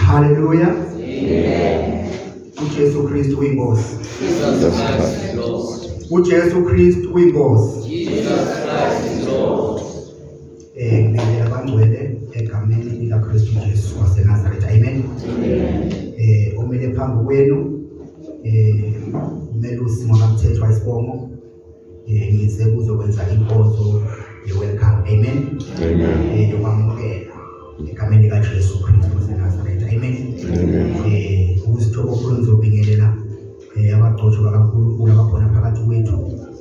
Hallelujah. uJesu Kristu uyinkosi. uJesu Kristu uyinkosi. Ngibingelela abangcwele egameni likaKristu Jesu waseNazaretha. Amen. Umele phambi kwenu umelusi ngokamthethwa isibongo ngize kuzokwenza inkonzo ye-welcome. Amen. Amen. Yokwamukela egameni likaJesu Kristu waseNazaretha. Amen. Ukuzithoba okukhulu ngizobingelela abagcotshwa bakaNkulunkulu abakhona phakathi kwethu.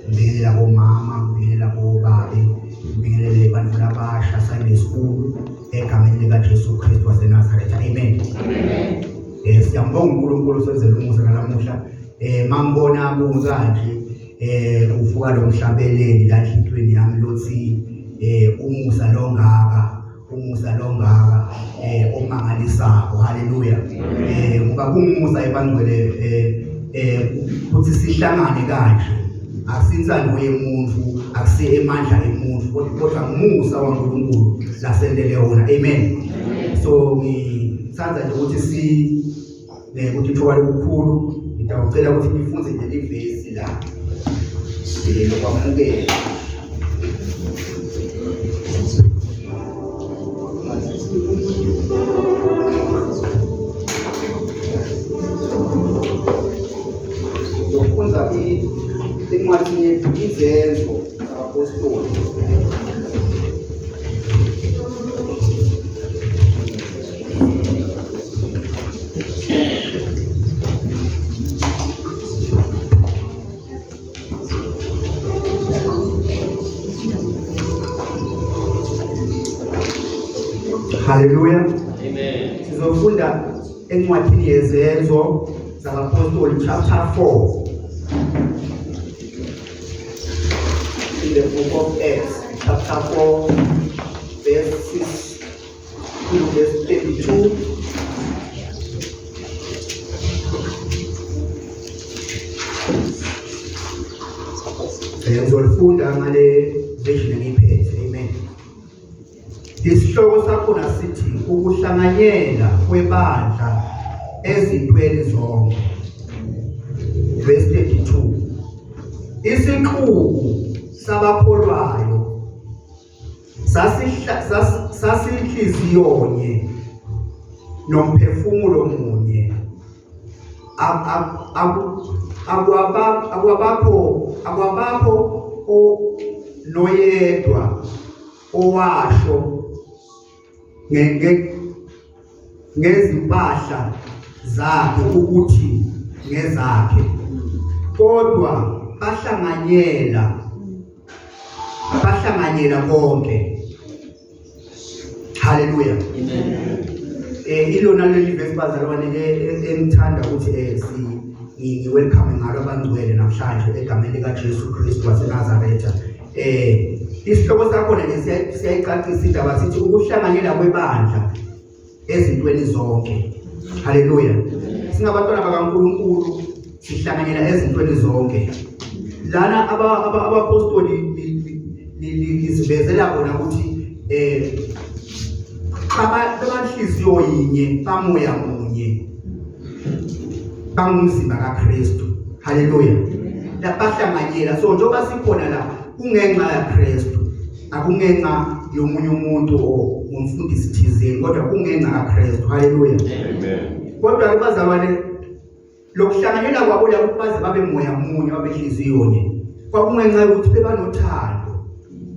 Ngibingelela bomama, ngibingelela bobabe, ngibingelele abantu abasha Sunday school egameni likaJesu Kristu waseNazaretha. Amen. Amen. Siyambonga uNkulunkulu senzele umusa nalamuhla. Mangibona kanje uvuka lo mhlabeleli la enhlitweni yami lothi umusa longaka omangalisako. Haleluya. Ngoba kungumusa ebangcwele ukuthi sihlangane kanje akusinsani yemuntu akuse emandla emuntu kodwa ngumusa waNkulunkulu lasendele wona. Amen. So ngithanda nje ukuthi ukuthi ithoba lokukhulu ngicela ukuthi nifunde nje ivesi la lokwamukela. Zokufunza incwadi yethu Izenzo zamaPhostoli. Hallelujah. Amen. Sizofunda encwadini yezenzo zamaPhostoli chapter 4. In the book of Acts chapter 4 verses to verse 32. Ngizofunda ngale version engiphethe. Amen. Isihloko sakhona sithi ukuhlanganyela kwebandla ezintweni zonke. Verse 32. Isixuku sabakholwayo sasinhliziyonye nomphefumulo munye. Akwabakho noyedwa owasho ngezimpahla zakhe ukuthi ngezakhe, kodwa bahlanganyela konke. Haleluya. Ilona leli verse bazalwane engithanda ukuthi welcome ngalo abangcwele namhlanje egameni lika Jesu Kristu waseNazaretha. Isihloko sakhona siyayicacisa indaba sithi ukuhlanganyela kwebandla ezintweni zonke. Haleluya. Singabantwana bakaNkulunkulu sihlanganyela ezintweni zonke. Lana abapostoli lizivezela bona ukuthi abanhliziyo yinye, bamoya munye, bangumzimba kaKristu. Haleluya. Bahlanganyela. So njengoba sikhona la kungenxa yaKristu, akungenxa yomunye umuntu umfundisi thizeni, kodwa kungenxa kaKristu. Haleluya. Amen. Kodwa abazalwane lokuhlanganyela kwabo la ukubaze babe moya munye, babe nhliziyo yinye, kwakungenxa yokuthi bebanothando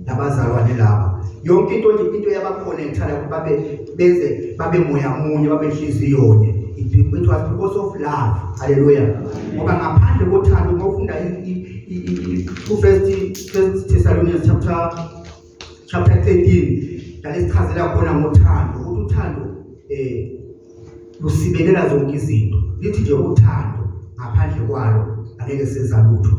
labazalwane laba. Yonke into yabakhonekthana ukuthi babe moya munye, babe nhliziyo yinye. It was because of love. Hallelujah. Ngoba ngaphandle kothando ngofunda First Thessalonians chapter 13 lesichazela khona ngothando ukuthi uthando lusibelela zonke izinto. Lithi nje uthando ngaphandle kwalo angeke senza lutho.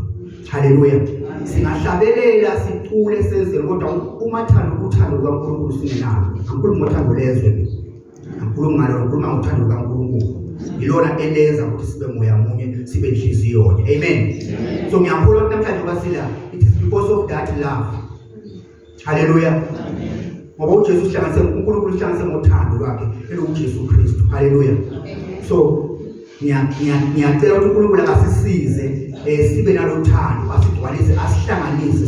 Hallelujah. Singahlabelela sicule senzele kodwa uma uthando lukaNkulunkulu singenalo. UNkulunkulu uthando lezwe. UNkulunkulu uthando lukaNkulunkulu. Ilona elenza ukuthi sibe moya munye, sibe nhliziyo yonke. Amen. So ngiyakholwa ukuthi namhlanje basila it is because of that love. Hallelujah. Ngoba uJesu uhlanganise uNkulunkulu uhlanganise ngothando lwakhe elokuJesu Kristu. Hallelujah. So ngiyacela ukuthi uNkulunkulu akasisize sibe nalothando, asigcwalise, asihlanganise,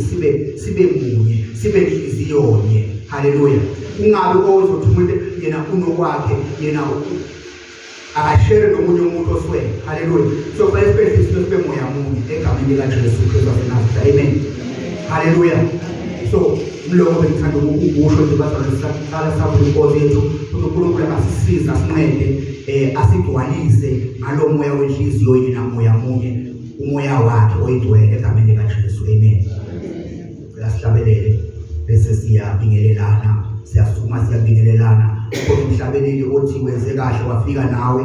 sibe munye, sibe nhliziyo yonke. Hallelujah. Ungabe ozothi umuntu yena unokwakhe, yena akashare nomunye umuntu oswele. Hallelujah. So kwa especially sibe moya munye egameni lika Jesu Kristu waseNazaretha. Amen. Hallelujah. So mloko bengithanda ukusho nje bazalwane saqala sabuye inkosi yethu ukuthi uNkulunkulu akasisize, asincede, asigcwalise ngalo moya wenhliziyo yena moya munye, umoya wakhe oyigcwele egameni lika Jesu. Amen. Sihlabelele bese siyabingelelana, siyasukuma siyabingelelana. Kodwa umhlabeleli othi wenze kahle wafika nawe,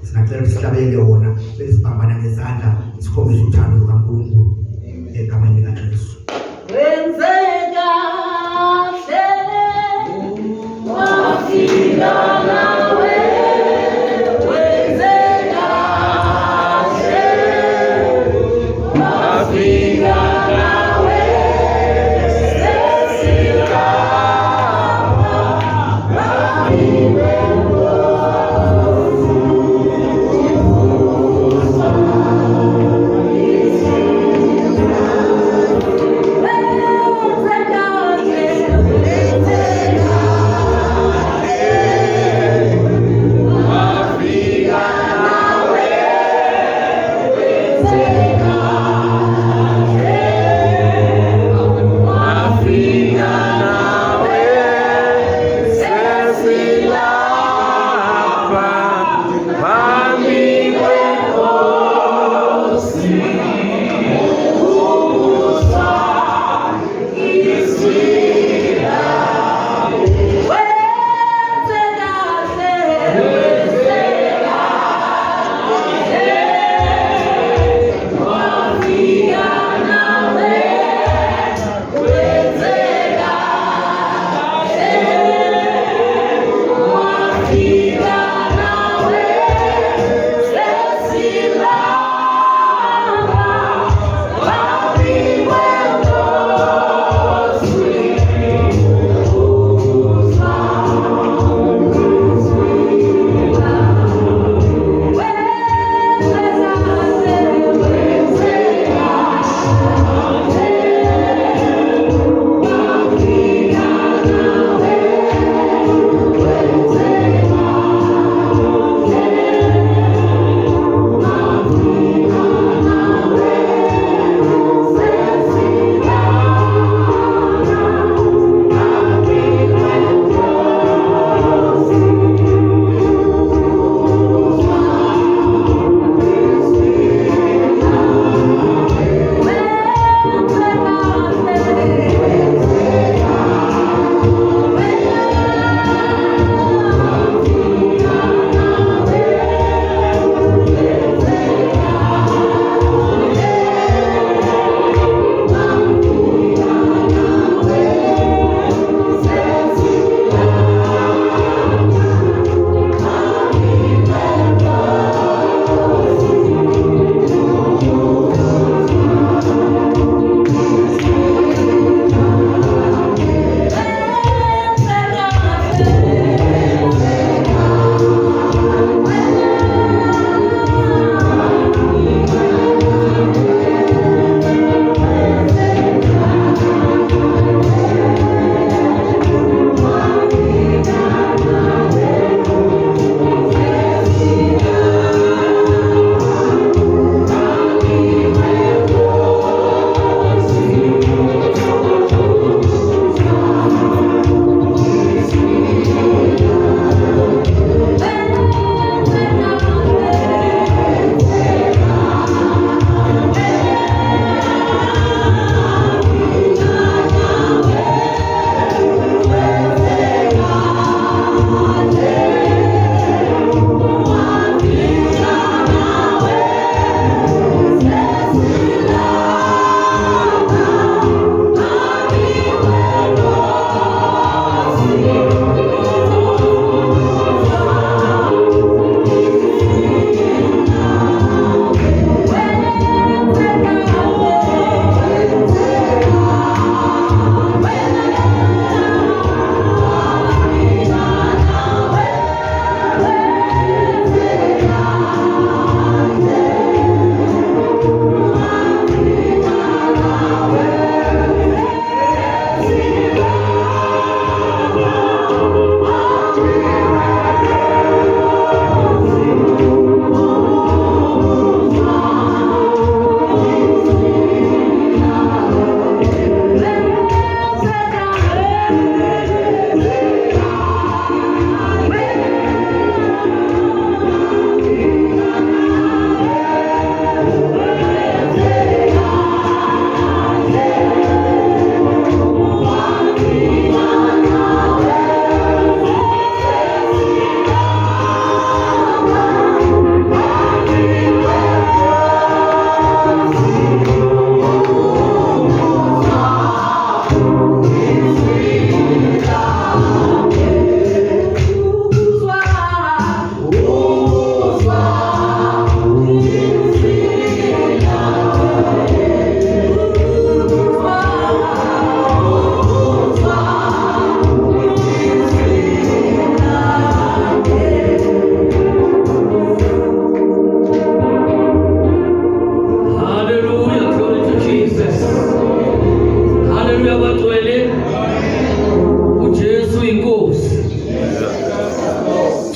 singacela ukuthi sihlabelele wona bese sibambana ngezandla sikhombisa uthando lukaNkulunkulu egameni lika Jesu. Wenze kahle wafika nawe. Yeah.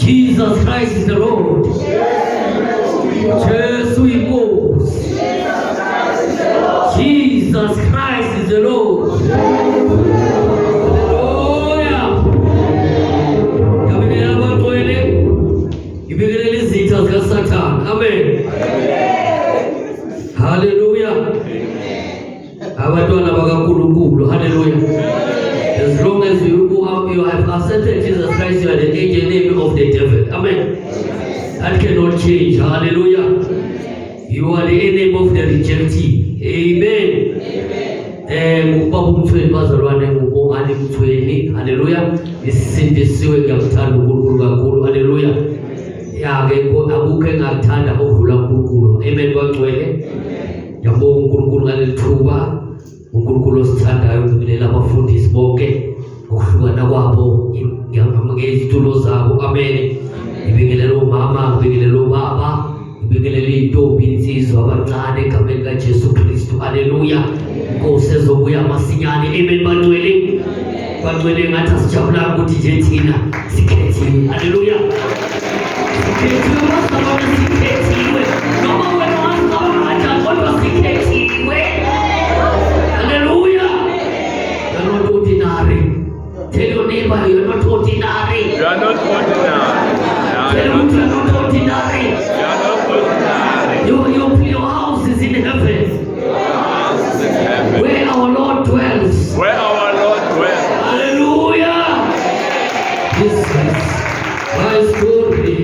Jesus Christ is the Lord. Jesu inkosi. Jesus Christ is the Lord. Hallelujah. Kabinela abantwele ibingelela izitha zikaSathane. Amen. Hallelujah. Abantwana bakaNkulunkulu. Hallelujah. As long as you have accepted Jesus Christ, you are the enemy of the devil. Amen. That cannot change. Hallelujah. You are the enemy of the rejectee. Amen. Ubaba umthweni bazalwane ngubongani umthweni. Hallelujah. Isindisiwe ngiyakuthanda uNkulunkulu kakhulu. Hallelujah. Ya-ke akukho engakuthanda okudlula uNkulunkulu. Amen bangcwele. Ngiyabonga uNkulunkulu ngaleli thuba. uNkulunkulu osithandayo ngibingelela abafundisi bonke ngokuhlukana kwabo ngezitulo zabo. Amen. Ngibingelela omama, ngibingelela obaba, ngibingelela iy'ntombi, insizwa abancane egameni kaJesu Kristu. Haleluya. Inkosi ezobuya masinyane. Amen bangcwele. Bangcwele ngathi asijabulanga ukuthi nje thina sikhethiwe. Haleluya. Sikhethiwe basabona sikhethiwe. Noma wena ungazicabanga kanjani kodwa sikhethiwe. Hallelujah. You're not ordinary. Tell your neighbor you're not ordinary. You are not ordinary. Tell him you're not ordinary. You are not ordinary. Your house is in heaven. Your house is in heaven. Where our Lord dwells. Where our Lord dwells. Hallelujah. This is my story.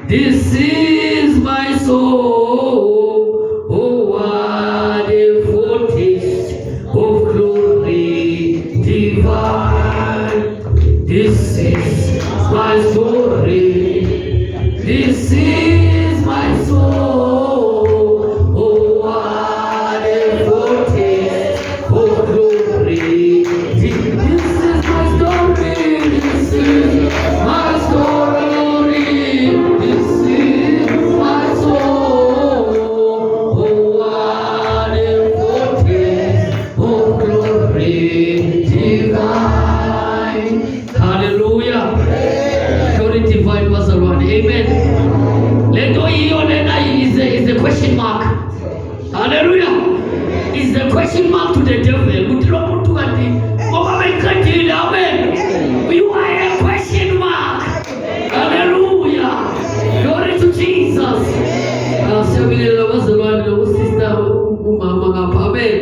This is my soul. Oh, what a foretaste of glory divine. This is my story. This is my soul. Oh, what a foretaste of glory. This is my story. This is my story. This is my soul. Oh, what a foretaste of glory divine. Hallelujah. Glory divine bazalwane. Amen. Lento hiyo lena is a question mark. Hallelujah. Is the question mark to the devil. Utilo mtu kanti ngoba bekhatile. Amen. You are a question mark. Hallelujah. Glory to Jesus. Siyabingelela bazalwane sister umama ngapha. Amen.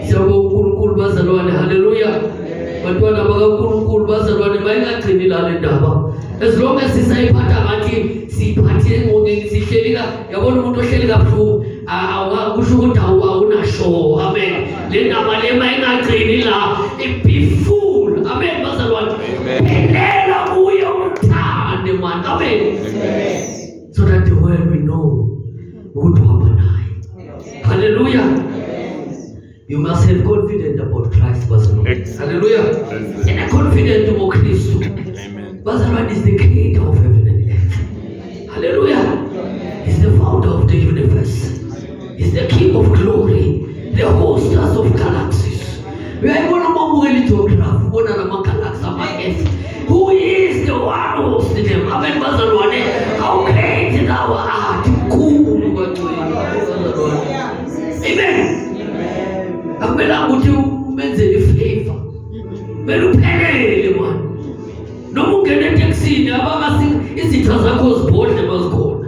Siyabonga uNkulunkulu bazalwane. Hallelujah. Bantwana bakaNkulunkulu bazalwane bayingagcini la ndaba. As long as sisayiphatha ngathi siphathe ngeke sihlelika. Yabona umuntu ohleli kabuhlungu akusho ukuthi awunasho. Amen. Le ndaba le mayingagcini la be full. Amen bazalwane. Phelela kuye umthande man. Amen. So that the world will know ukuthi uhamba naye. Hallelujah. You must have confidence about Christ, bazalwane. Hallelujah. And a confidence about Christ. Amen. Bazalwane is the creator of heaven and earth. Hallelujah. He's the founder of the universe. He's the king of glory. The hostess of galaxies. We are going to move litograph. One of the galaxies among who is the one who hosted them? Amen. Bazalwane. How great is our art. Cool. Amen. Akumela ukuthi umenzele favor. Kumele uphelele man. Noma ungena eTaxini abangasi izitha zakho zibhodle bazikhona.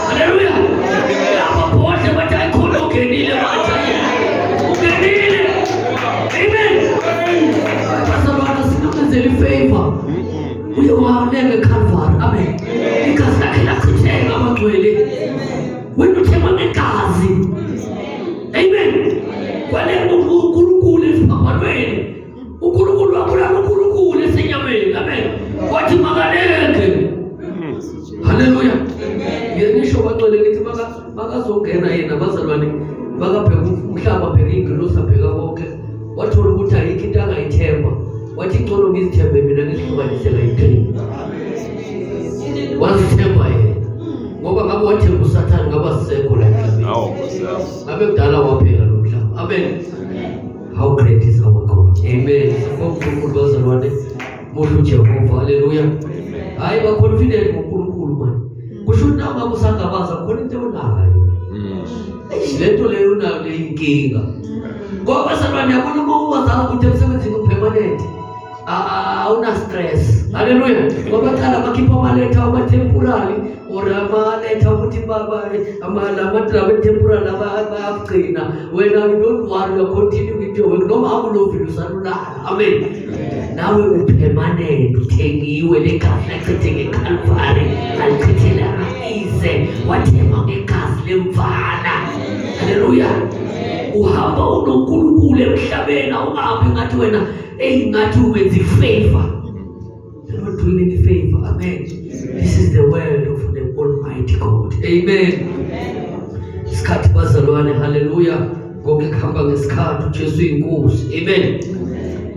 Hallelujah. Ababhodle bathi ayikhona ungenile manje. Ungenile. Amen. Bazalwane sinomenzele favor. Uye wahlele eCalvary. Amen. Igazi lakhe lachitheka abagcwele. Wena uthemba ngegazi. Amen. Kwale uNkulunkulu esiphambanweni. uNkulunkulu wakula uNkulunkulu esenyameni. Amen. Wathi makaleke. Hallelujah. Ngisho bagcwele ngithi bakazongena yena bazalwane bakapheka umhlaba pheka ingilosi pheka konke. Wathola ukuthi ayikho into angayithemba. Wathi ngcono ngizithembe mina ngihlukanise ngayiqini. Wazithemba yena. Ngoba ngabe wathemba uSathane ngaba sisekho la emhlabeni. Ngabe kudala waphela lo mhlaba. Amen. How great is our God. Amen. Ngonkulunkulu bazalwane musho Jehova. Haleluya. Hayi ba confident ngoNkulunkulu manje. Kusho nama kusangabaza khona into onayo. Lento leyo nayo leyinkinga. Ngoba salwane yabona uma uwazazi ukuthi emsebenzini upermanent. Awuna stress. Haleluya. Ngoba qala bakhipha amaletha ama-temporary or amaletha ukuthi ama temporary abaqina. Wena you don't worry, you continue with your work. Noma akulovile usalulala. Amen. Nawe upermanent uthengiwe legazi lachithe ngeCalvary alichithela ayise wathema ngegazi lemfana. Haleluya. Uhamba unoNkulunkulu emhlabeni awuhambi ngathi wena ngathi uwenza ifavor. You're not doing any favor. Amen. This is the word of the Almighty God. Amen. Isikhathi bazalwane. Haleluya. Konke kuhamba ngesikhathi. uJesu inkosi. Amen.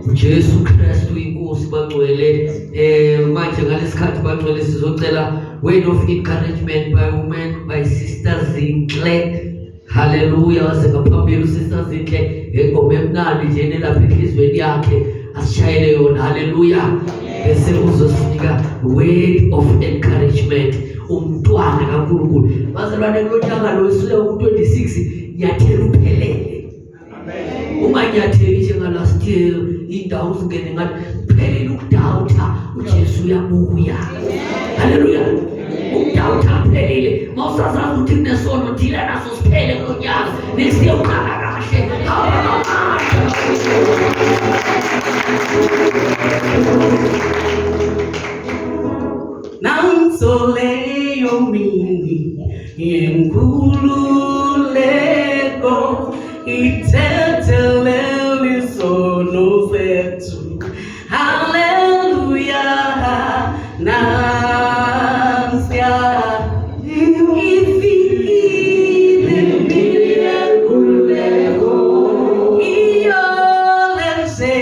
uJesu Kristu inkosi bangcwele. Manje ngalesikhathi bangcwele sizocela word of encouragement by women, by Sister Zinhle. Haleluya. Wasengaphambili uSister Zinhle ngengoma emnandi nje nelapha enhlizweni yakhe asishayele yona. Haleluya. Bese uzosinika word of encouragement umntwana kaNkulunkulu. Bazalwane kulonyaka lo isule ku26 nyathela uphelele. Unganyatheli njengalast year indawo zingene ngathi phelele ukudawutha uJesu uyabuya. Haleluya. Ukudawutha phelele mawusazazi ukuthi kunesono thina naso siphele kulonyaka next year uqala kahle. Nansoleyo mini yenkululeko ithethelele isono zethu. Haleluya. Nansiya ifikile mini yenkululeko iyolese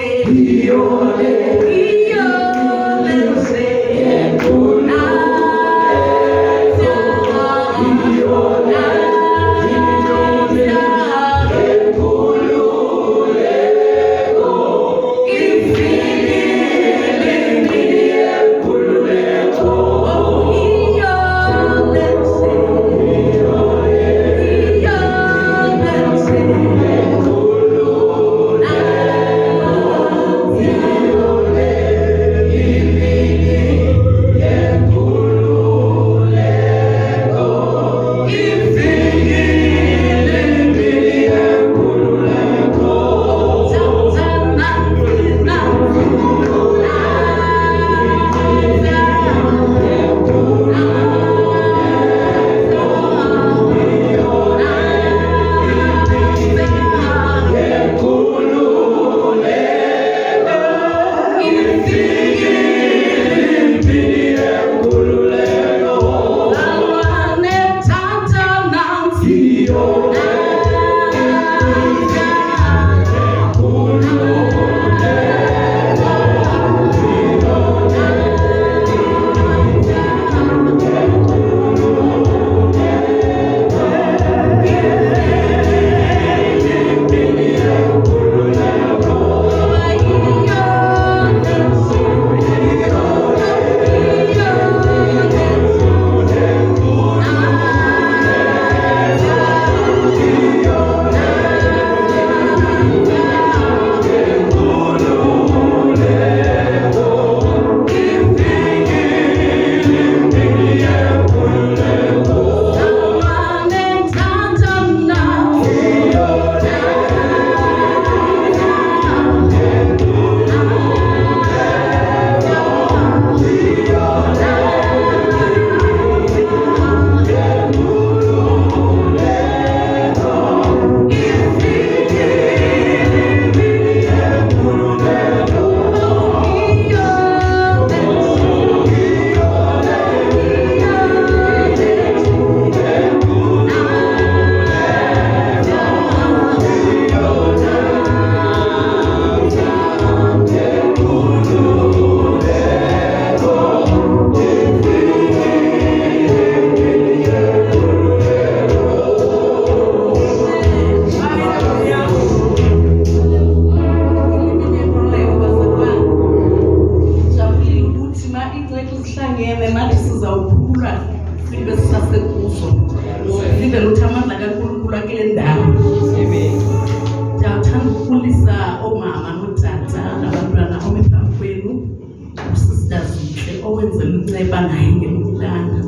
ukwenzela unceba naye ngelinye ilanga.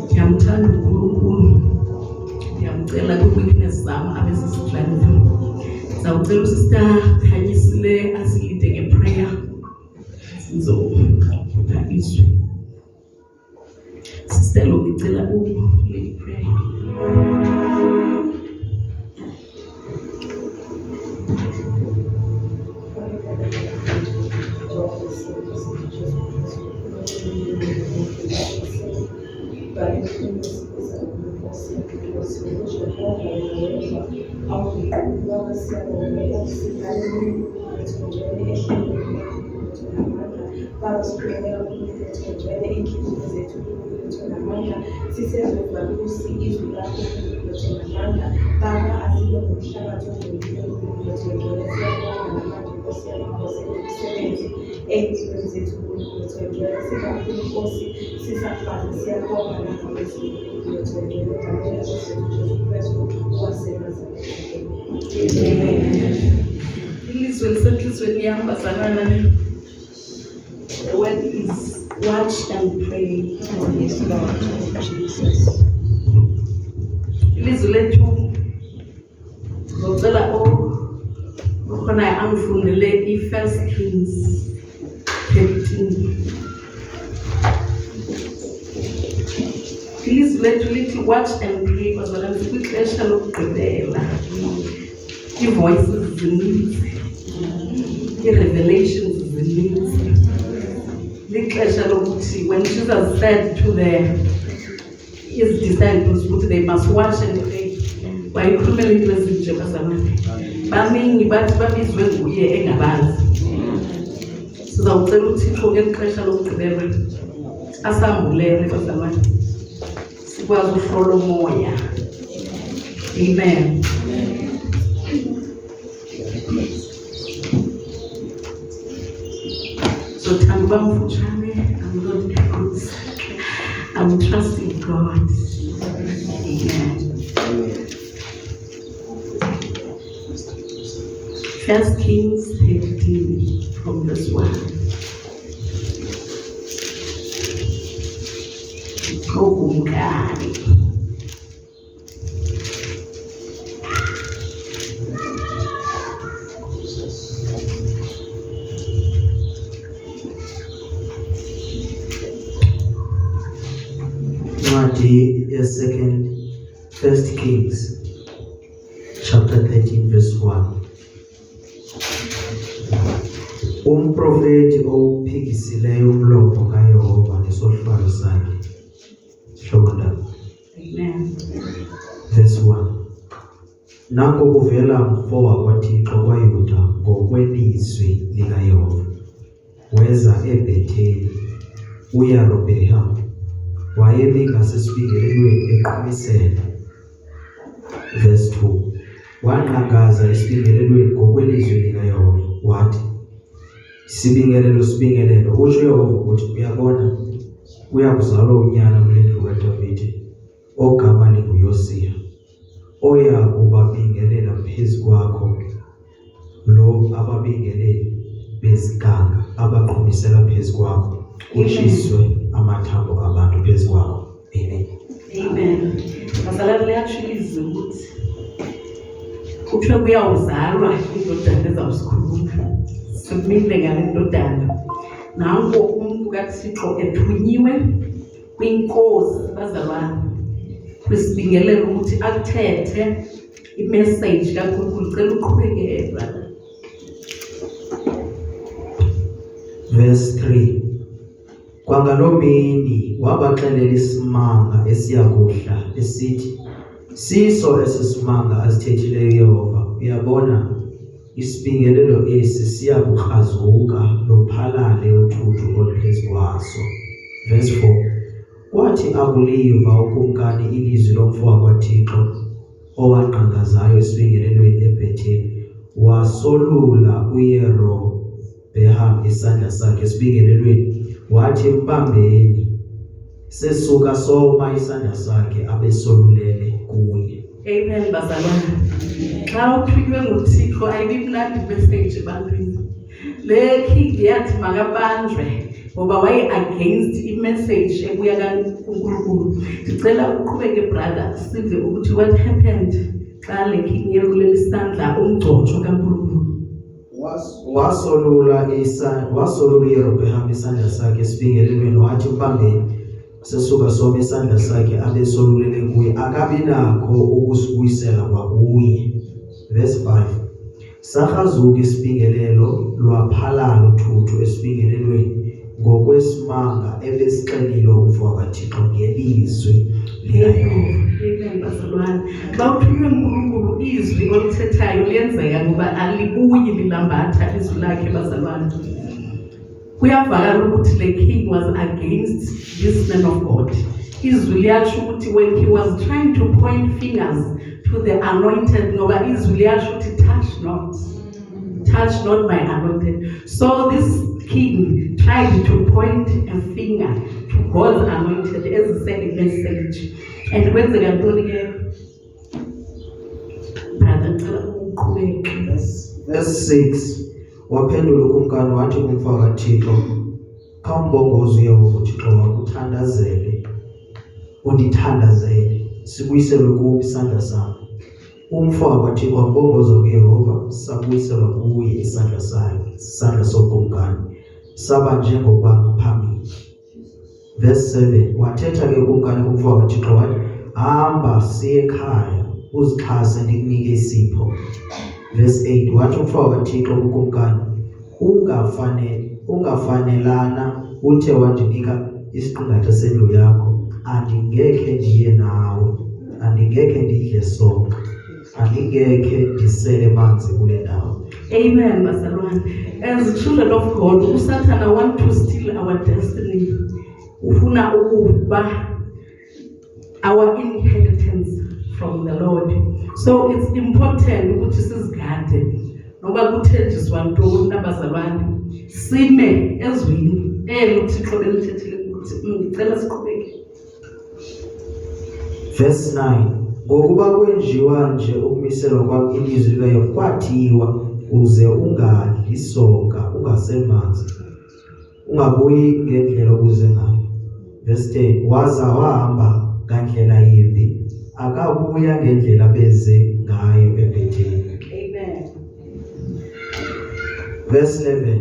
Ndiyamthanda uNkulunkulu, ndiyamcela kwi-weakness zam abe sisihlanu. Ndizawucela uSister Khanyisile asilide ngeprayer. Sizokupha izwi. Sister Lo, ngicela ulead prayer. Ilizwe lisenhlizweni yami bazalwana. The word is watch and pray. Yes, Lord Jesus. Ilizwe lethu ngicela ukhona angifundele i-1 Kings 13. Ilizwe lethu lithi watch and pray bazalwana, kwixesha lokugqibela. I-voices zininzi, i-revelations zininzi. Lixesha lokuthi when Jesus said to his disciples ukuthi they must watch and pray, wayikhulumela into ezinje bazalwane. Baningi bathi babizwe nguye engabazi. Sizawucela uThixo ngexesha lokugqibela asambulele bazalwane, sikwazi ukuhlola umoya. Amen. So Tamba Mfuchane, I'm trusting God. Amen. 1 Kings 13 from verse 1. Kokungani. First Kings chapter 13 verse 1. Umprofeti ophikisileyo umlomo kaYehova nesohlwayo sakhe. Shonda. Amen. Verse 1. Nanko kuvela umfo wakwaThixo kwaYuda ngokwelizwi likaYehova. Weza eBhetheli uYarobheamu wayemi ngasesibingelelweni eqhumisela. Verse 2. Wanqangaza esibingelelweni ngokwelizwi likaYehova wathi, sibingelelo utsho uYehova ukuthi uyabona uyakuzalwa unyana kulendlu kaDavide ogama linguYosiya, oya kubabingelela phezu kwakho lo ababingeleli beziganga abaqhumisela phezu kwakho, kutshiswe amathambo abantu phezu kwakho. Amen. Amen. Bazalwane, liyatshiliza ukuthi kuthiwe kuyawuzalwa indodana ezawusikhuluma. Simile ngale ndodana. Nanko umuntu kaThixo ethunyiwe kwinkosi bazalwane, kwisibingelelo ukuthi akuthethe imessage kaNkulunkulu. Cela uqhubekele. Verse 3. Kwangaloo mini wabaxelela isimanga esiyakuhla esithi, siso esisimanga asithethileyo uYehova. Uyabona isibingelelo esi siyakukrazuka lophalale uthuthu oluphezu kwaso. Verse 4. Kwathi akuliva ukumkani ilizwi lomfo wakwaThixo owanqangazayo esibingelelweni eBhetheli, wasolula uYerobheamu isandla sakhe esibingelelweni, wathi mbambeni. Sesuka soma isandla sakhe abesolulele kuye. Amen bazalwane. Xa uthunywe nguThixo ayibi mnandi message ebantwini. le king yathi makabanjwe ngoba waye against i-message ebuya kaNkulunkulu. Ndicela uqhubeke brother sive ukuthi what happened xa le king yelulela isandla umgcotsho kaNkulunkulu. Wasolula uYerobeamu isandla sakhe esibingelelweni wathi phambili sesuka some isandla sakhe abesolulele kuye akabi nakho ukusibuyisela kwakuye. Verse 5. Sahazuka isibingelelo lwaphalala uthuthu esibingelelweni ngokwesimanga ebesixelile umfo kaThixo ngelizwi likaYehova. Amen bazalwane. Xa uthunywe uNkulunkulu izwi olithethayo liyenzeka ngoba alibuyi lilambatha izwi lakhe bazalwane. Kuyavakala ukuthi the king was against this man of God. Izwi liyatsho ukuthi when he was trying to point fingers to the anointed, ngoba izwi liyasho ukuthi touch not my anointed. So this king tried to point a finger to God's anointed as a second message. And kwenzeka ntoni ke? Brother ngicela uqhubeke. Verse 6. Waphendula kumkani wathi kumfo kaThixo khawumbongoze uYehova uThixo wakuthandazele undithandazele sibuyiselwe kuwe isandla sakho. Umfo kaThixo wambongoza kuYehova sabuyiselwa kuye isandla sakhe isandla sokumkani saba njengoba phambili. Verse 7. Wathetha ke kumkani kumfo kaThixo wathi hamba siye ekhaya uzixhase ndikunike isipho. Verse 8. Wathi umfo kaThixo kukumkani ungafanelana uthe wandinika isiqingatha sendlu yakho andingekhe ndiye nawe andingekhe ndidle sonke andingekhe ndisele manzi kule ndawo. Amen bazalwane. As children of God, uSathana want to steal our destiny. Ufuna ukuba our inheritance from the Lord. So it's important ukuthi sizigade ngoba kuthenjiswa ntoni nabazalwane sime ezwini uThixo belithethile ukuthi ngicela siqhubeke. Verse 9. Ngokuba kwenziwa nje ukumiselwa kwami ilizwi likaYehova kwathiwa uze ungadli sonka ungasemanzi ungabuyi ngendlela okuze ngayo. Verse 10. Waza wahamba ngandlela yimbi akabuya ngendlela beze ngayo eBhetheli. Amen. Verse 11.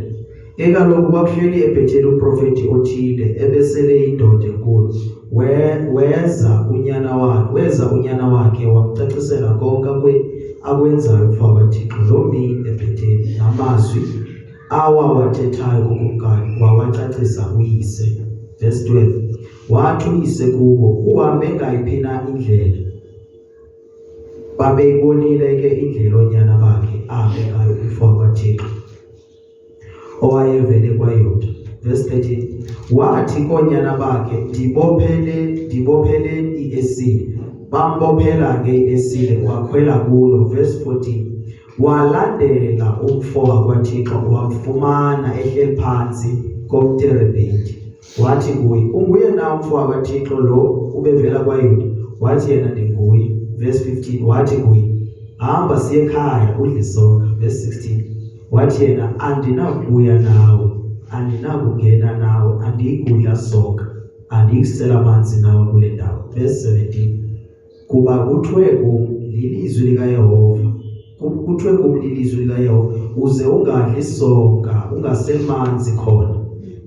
Ekaloku kwakuhleli eBhetheli uprofeti othile ebesele indoda enkulu weza unyana wakhe wamcacisela konke akwenzayo umfo kaThixo lo mini eBhetheli namazwi awawathethayo kukumkani wawacacisa uyise. Verse 12. Wathi uyise kubo uhambe ngayiphi na indlela babeyibonile ke indlela onyana bakhe ahambe ngayo umfo kaThixo owayevele kwaYuda. Verse 13. Wathi konyana bakhe ndibophele iesile bambophela ke iesile wakhwela kulo. Verse 14. Walandela umfo kaThixo wamfumana ehleli phansi komterebhethi wathi kuye unguye na umfo kaThixo lo ubevela kwaYuda? Wathi yena ndinguye. Verse 15. Wathi kuye hamba siye ekhaya udle sonke. Verse 16. Wathi yena andinakubuya nawe andinakungena nawe andiyikudla sonke andiyikusela amanzi nawe kule ndawo. Verse 17. Kuba kuthiwe kum lilizwi likaYehova uze ungadli sonka ungasemanzi khona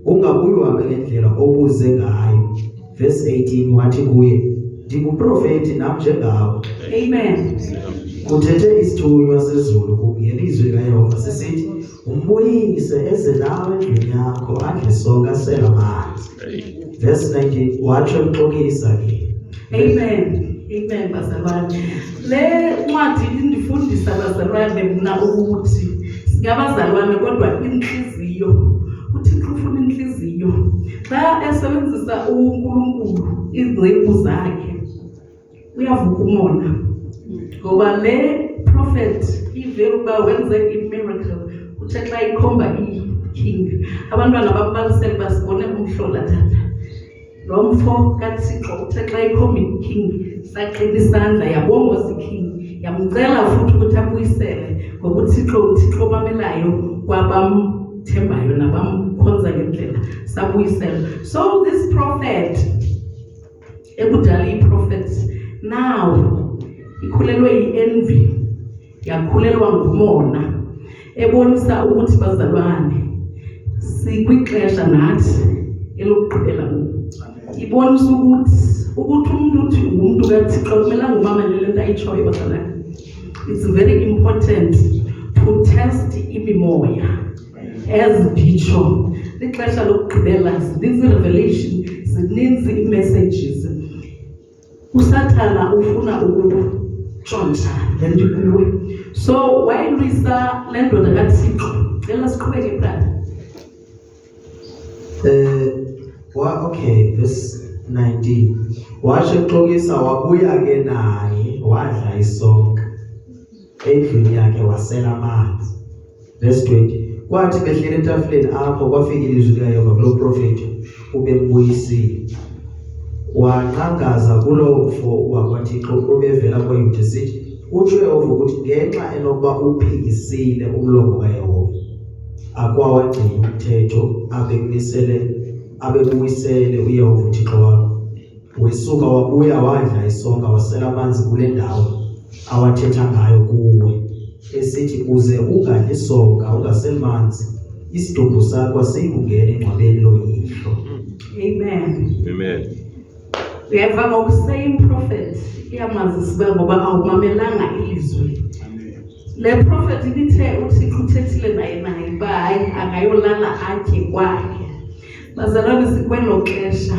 ungabuyi uhambe ngendlela obuze ngayo. Verse 18. Wathi kuye ndinguprofeti nam njengawe. Amen. Kuthethe isithunywa sezulu kungelizwi likaYehova sisithi umbuyise eze nawe endlini yakho adle sonke asele amanzi. Verse 19. Watsho emxokisa ke. Amen. Amen bazalwane. Le ncwadi indifundisa bazalwane mna ukuthi singabazalwane kodwa inhliziyo uThixo ufuna inhliziyo. Xa esebenzisa uNkulunkulu izigqibhu zakhe uyavuka umona. Ngoba le prophet ivele uba wenze i-miracle uthe xa ikhomba i-king abantwana babalisele basibone umhlola tata lo mfo kaThixo uthe xa ikhomba i-king saqina isandla yabongoza i-king yamcela futhi ukuthi abuyisele ngoba uThixo mamelayo abamthembayo nabamkhonza ngendlela sabuyisela. So this prophet ekudala i-prophet now ikhulelwe i-envy, yakhulelwa ngumona, ebonisa ukuthi bazalwane sikwixesha nathi elokugqibela ngoku. Ibonisa ukuthi umuntu uthi umuntu kaThixo kumelanga umamelele into ayitshoyo bazalwane. It's very important to test imimoya as ditsho. Ixesha lokugqibela zininzi revelation, zininzi i-messages. Usathana ufuna ukutshontsha le nto kuwe. So wayilwisa le ndoda kaThixo. Cela siqhubeke brother. Okay, verse 19. Washo Xokisa wabuya ke naye wadla isonka endlini yakhe wasela amanzi. Verse 20. Kwathi behlele etafuleni apho kwafika ilizwi likaYehova kulo prophet ubembuyisile. Wanqangaza kulo mfo wakwaThixo obevela kwaYuda sithi, utsho uYehova ukuthi ngenxa enokuba uphikisile umlomo kaYehova akwawagcina umthetho abebuyisele uYehova uThixo wakho, wesuka wabuya wadla isonka wasela amanzi kule ndawo awathetha ngayo kuwe esithi uze ungadli isonka ungaseli manzi isidumbu sakho asiyikungena engcwabeni loyihlo. Amen. Amen. Uyeva ngokusame prophet iyamazisa ngoba awumamelanga ilizwi. Le prophet ibithe uThixo uthethile naye ba hayi angayolala atye kwakhe. Bazalwane sikwelo xesha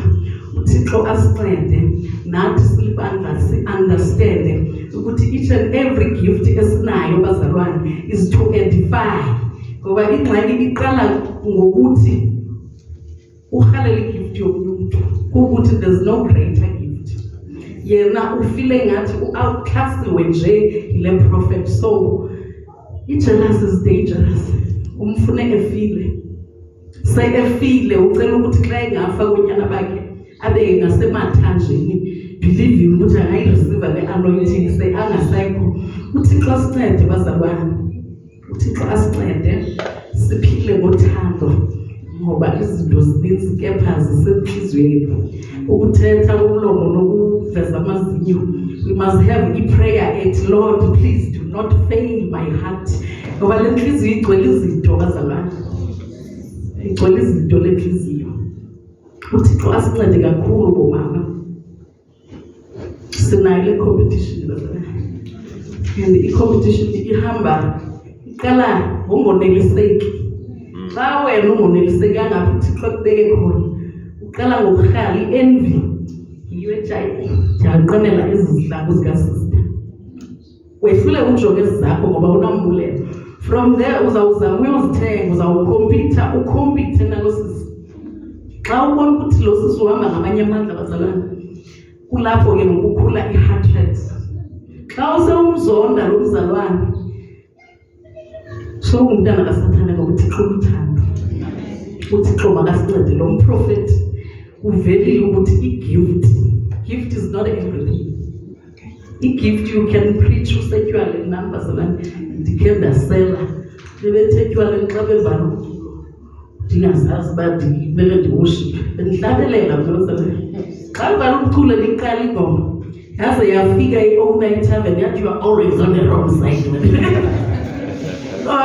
uThixo asincede nathi silibandla si-understand ukuthi each and every gift esinayo bazalwane is to edify. Ngoba ingxaki iqala ngokuthi uhalele igift yomuntu ukuthi there's no greater gift. Yena ufile ngathi u-outclassiwe nje ile prophet. So i-jealous is dangerous. Umfune efile. Efile ucela ukuthi xa engafa konyana bakhe abe ngasemathanjeni believing ukuthi angayireceive le anointing angasekho. uThixo asincede bazalwane. uThixo asincede siphile ngothando ngoba izinto zininzi kepha zisenhliziyweni. Ukuthetha umlomo nokuveza amazinyo. We must have a prayer at Lord, please do not fail my heart. Ngoba le nhliziyo igcwele izinto bazalwane. Igcwele izinto le nhliziyo. uThixo asincede kakhulu bomama. Sinayo le competition bazalwane. And i-competition ihamba iqala ngongoneliseki. Xa wena ungonelisekanga uThixo kubeke khona uqala ngokuhlala i-envy yiyo ejaqanela izihlangu zikasister. Wehlule ujonge zakho ngoba unambulelo. From there uzawuzama uyozithenga, uzawukompita ukompite nalo sisi. Xa ubona ukuthi lo sisi uhamba ngamanye amandla bazalwane, kulapho ke ngokukhula i-heart rate. Xa usewumzonda lo mzalwane, so umntana kaSathane ngokuThixo uthando. uThixo makasincede lo mprofeti uvelile ukuthi gift is not everything. I-gift you can preach usetyuwale numbers abantu ndikhe ndasela bebethetywale xa bevala ndingazazi uba ndimele ndiworship bendihlabelela mnozalwane. Xa livala ubuchule liqala ingoma yaze yafika i-owner itavern yathi you are always on the wrong side.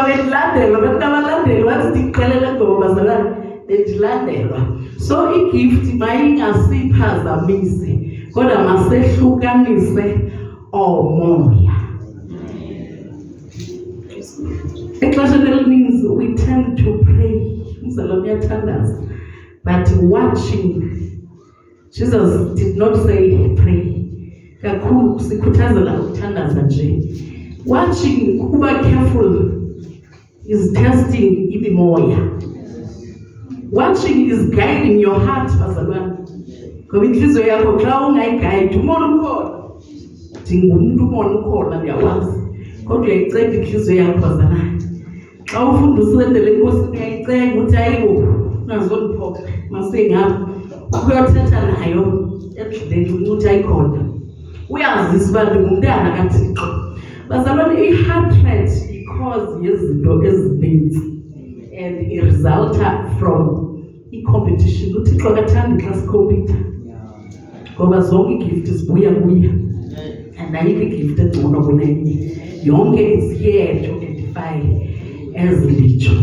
Bendilandelwa abantu abalandeli wathi ndiqelele ngoma bazalwane bendilandelwa. So i-gift mayingasiphazamisi kodwa masehlukanise omoya. Exesheni elininzi we tend to pray umzalwane uyathandaza but watching. Jesus did not say pray kakhulu sikhuthazela ukuthandaza nje. Watching kuba careful is testing imimoya. Watching is guiding your heart bazalwane. Ngoba inhliziyo yakho xa ungayiguide umona ukhona. Ndingumuntu umona ukhona ndiyawazi. Kodwa uyayicela inhliziyo yakho bazalwane. Xa ufunda usendele enkosini uyayicela ukuthi ayibo ungazondiphoka masengapha. Ukuyothetha nayo endleleni ukuthi ayikhona. Uyazisa uba ndingumntana kaThixo. Bazalwane i-heart rate because yezinto ezininzi and resulta from i-competition. uThixo akathandi xa sikhompyutha ngoba zonke igift zibuya kuye and ayikho igift engcono kunenye, yonke is here to edify ezilitsho.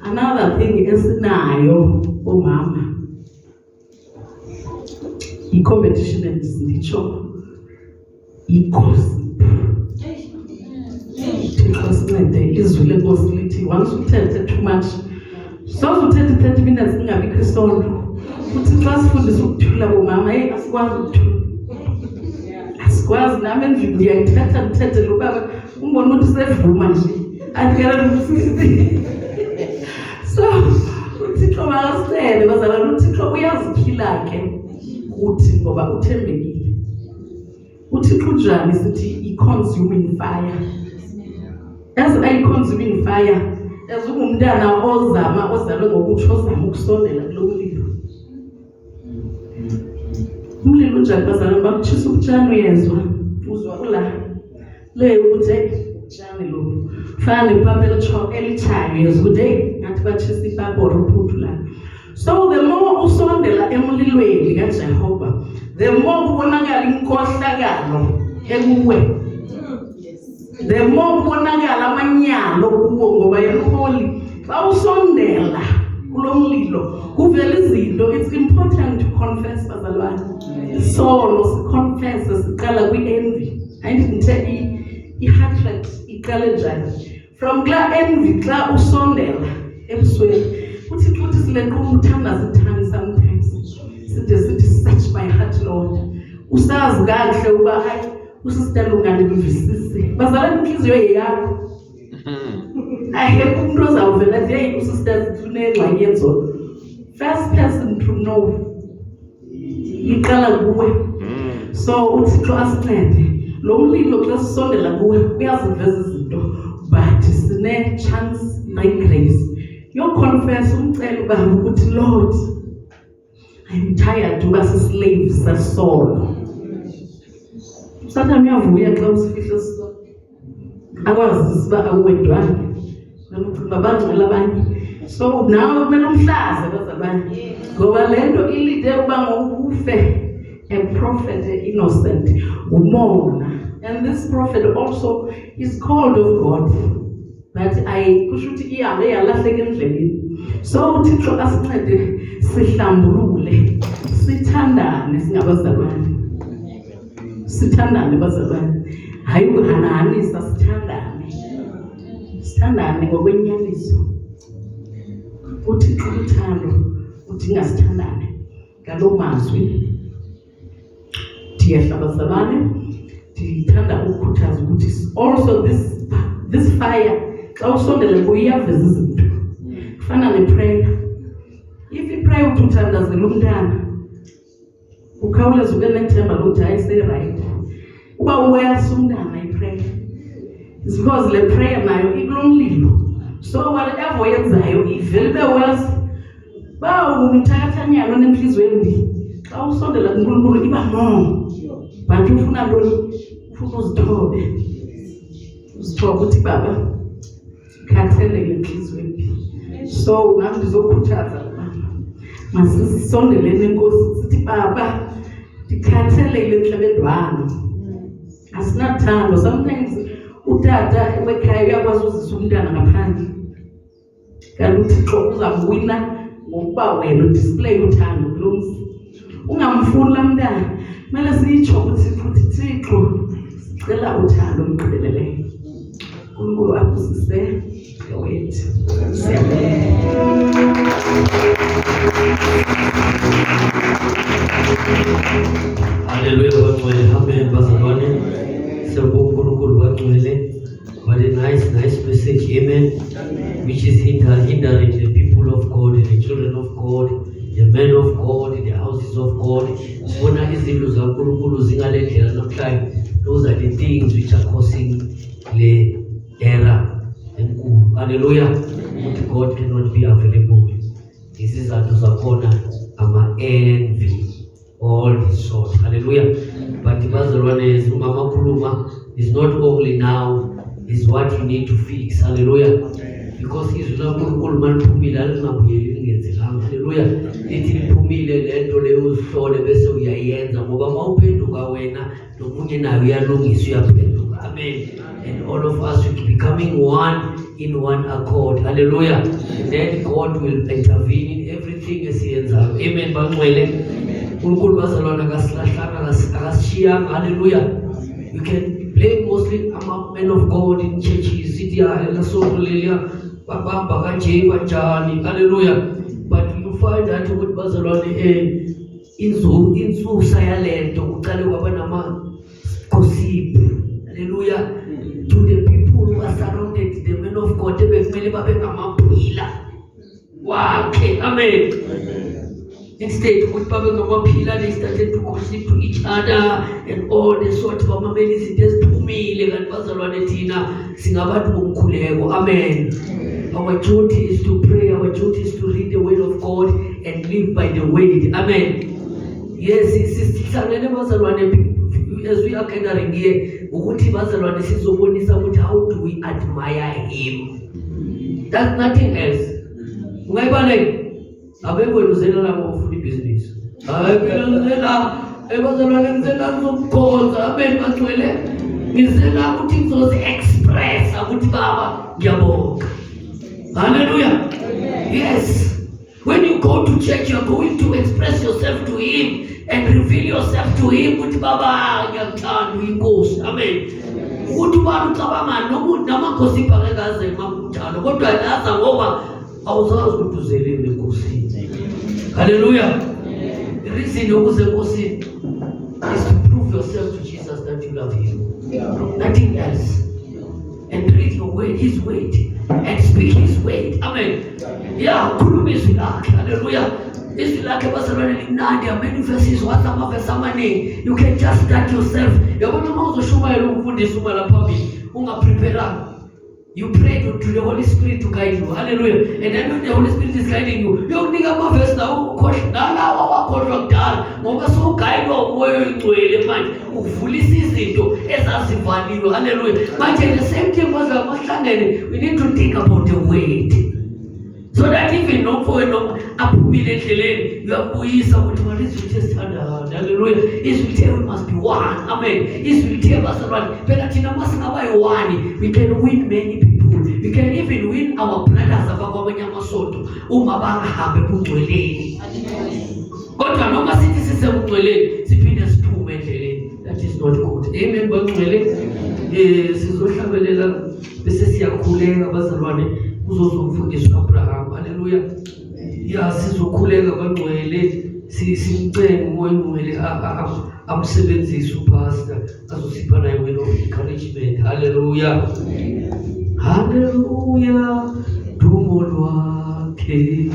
Another thing esinayo omama i-competition and izilitsho i-gossip. Thixo sincede, izwi lenkosi lithi once uthethe too much soze uthethe 30 minutes ingabikho isondo. uThixo asifundise ukuthula bomama. Asikwazi ukuthula, asikwazi. Nami endlini ndiyayithetha lo baba umbona ukuthi sevuma nje athikela nomsisi. So uThixo makasele bazalwane, uThixo uyaziphila ke kuthi ngoba uthembekile. uThixo njani sithi i-consuming fire. As i-consuming fire, as umntana ozalwe ngokutsho ozama ukusondela kulo mlilo. Umlilo unjani bazalwane? Bakutshisa ubutshani, uyezwa, uzwa kula le ukuthi utshani lo fana nepapa elitshayo, uyezwa ukuthi ngathi batshisa ipapa or uphuthu la. So the more usondela emlilweni kaJehova, the more kubonakala inkohlakalo ekuwe, the more kubonakala amanyalo kuwo, ngoba yeholi bawusondela kulo mlilo kuvela izinto. It's important to confess bazalwane. Solo siconfess, siqala kwi-envy. Ayindithe i-hatred iqale njani? From kula envy xa usondela ebusweni, uThixo uthi sileqa umthandaza ithani sometimes sithi search my heart Lord. Usazi kahle uba hayi usisister ungandivisisi bazalwane, inhliziyo yakho ayekho umuntu ozawuvela athi hey usisister unengxaki yenzondo. First person to know iqala kuwe. So uThixo asincede. Lo mlilo xa sisondela kuwe uyaziveza izinto, but sine chance grace. You confess umcela uba ukuthi Lord, I'm tired uba sisislave sasolo. Sometimes uyavuya xa usifihla sisolo, akwazi uba awuwedwana nokuba bangcwele abanye. So nawe kumele umhlaze bazalwane, ngoba lento ilide uba ngokufe a prophet innocent umona. And this prophet also is called of God, but kusho ukuthi ihambe yalahleka endleleni. So uThixo asincede sihlambulule, sithandane singabazalwane, sithandane bazalwane, hayi ukuhananisa, sithandane ngokwenyaniso. uThixo uthando udinga sithandane ngalo mazwi. Ndiyehla bazalwane, ndithanda ukukhuthaza ukuthi also this fire xa usondele kuyo iyaveza izinto, kufana neprayer. If iprayer uthi uthandazela umntana, ukhawuleza ube nethemba lokuthi hayi sey-right, uba uwelsa umntana iprayer, it's because le prayer nayo ikulo mlilo. So whatever oyenzayo ivele ibe welsa. Ba ungumthakathanyana onenhliziyo embi, xa usondela kuNkulunkulu iba more. But ufuna ntoni? Ufuna uzithobe ukuthi baba khathelele inhliziyo embi. So nami ndizokhuthaza masisondeleni enkosi sithi baba ndikhathelele enhlabendwana, asinathando. Sometimes utata wekhaya uyakwazi uzisa umntana ngaphandle, kanti uThixo uzamwina ngokuba wena udisplay uthando kulo mzi. Ungamfuni la mntana, kumele siyitsho ukuthi Thixo sicela uthando olugqibeleleyo. uNkulunkulu akusise wethu. Hallelujah, bagcwele. Amen, bazalwane. Siyabonga uNkulunkulu bagcwele. What a nice message, amen. Which is hindering the people of God, the children of God, the men of God, the houses of God. Sibona izinto zaNkulunkulu zingalendlela namhlanje. Those are the things which are causing the error enkulu. Hallelujah. God cannot be available. This is a zakhona ama-envy, all this sort. Hallelujah. But bazalwane, umama khuluma is not only now, is what you need to fix. Hallelujah. because izwi laNkulunkulu maliphumile alingabuyeli lingenzelanga. Haleluya. Lithi liphumile lento leyo uzihlole bese uyayenza ngoba mawuphenduka wena nomunye nayo uyalungiswa uyaphenduka. Amen. And all of us will be becoming one in one accord. Hallelujah. And then God will intervene in everything esiyenzayo. Amen. Bangcwele. uNkulunkulu bazalwana akasilahlanga akasishiyanga. Hallelujah. You can blame mostly men of God in churches. Sithi elasonto lelia babamba kanje kanjani. Hallelujah. But you find that ukuthi bazalwane insusa yalento uqale kwaba nama gossip. Hallelujah. To the people who are surrounded, the men of God, bekumele babe ngamaphila wakhe. Amen. Instead ukuthi babe ngamaphila, they started to gossip to each other and all the sort of amameli izinto eziphumile kanti bazalwane thina singabantu bomkhuleko. Amen. Our duty is to pray, our duty is to read the word of God and live by the word. Amen. Yes, sihlangene bazalwane as we are gathering here ukuthi bazalwane sizobonisa ukuthi how do we admire him. That's nothing else. Ungayibale abekwe uzela lapho ufuna business. Hayi phela ngizela bazalwane ngizela ukukhonza amen bagcwele ngizela ukuthi ngizoze express ukuthi baba ngiyabonga. Hallelujah. Yes. When you go to church, you are going to express yourself to him and reveal yourself to him. Ukuthi baba ngiyakuthanda uyinkosi. Amen. Ukuthi baba ucabanga nokuthi namakhosi phakaze makuthanda kodwa yaza ngoba awuzazi ukuthi uzelile enkosini. Hallelujah. The reason yokuze enkosini is to prove yourself to Jesus that you love him. Nothing else. And read your word, his word, and speak his word. Amen. Yeah, khuluma izwi lakhe. Hallelujah. Izwi lakhe bazalwane limnandi, manifest his words amavesi amaningi. You can just start yourself. Yabona mawuzoshumayela umfundisi uma lapha phambili ungapreparanga. You pray to the Holy Spirit to guide you. Hallelujah. And then when the Holy Spirit is guiding you, yokunika amavesi lawo ukhohlwa nalawo wakhohlwa kudala ngoba sowugayidwa umoya oyingcwele manje ukuvulisa izinto ezazivaliwe. Hallelujah. Manje the same thing mahlangene, we need to think about the word. So that even nomfowenu aphumile endleleni uyabuyisa ukuthi malizwi tesithandana. Hallelujah. Izwi we must be one. Amen. Izwi bazalwane phela thina masingaba yi-one we can win many people. We can even win our brothers abakwamanye amasonto uma bangahambe kungcweleni. Kodwa noma sithi sisebungcweleni siphinde siphume endleleni. That is not good. Amen. Bangcwele sizohlabelela bese siyakhuleka bazalwane uzozumfundisi Abraham. Hallelujah. Ya sizokhuleka bangcwele simcenge umoya ongcwele amsebenzise upastor azosipha naye word of encouragement. Hallelujah. Hallelujah. Dumo lwakhe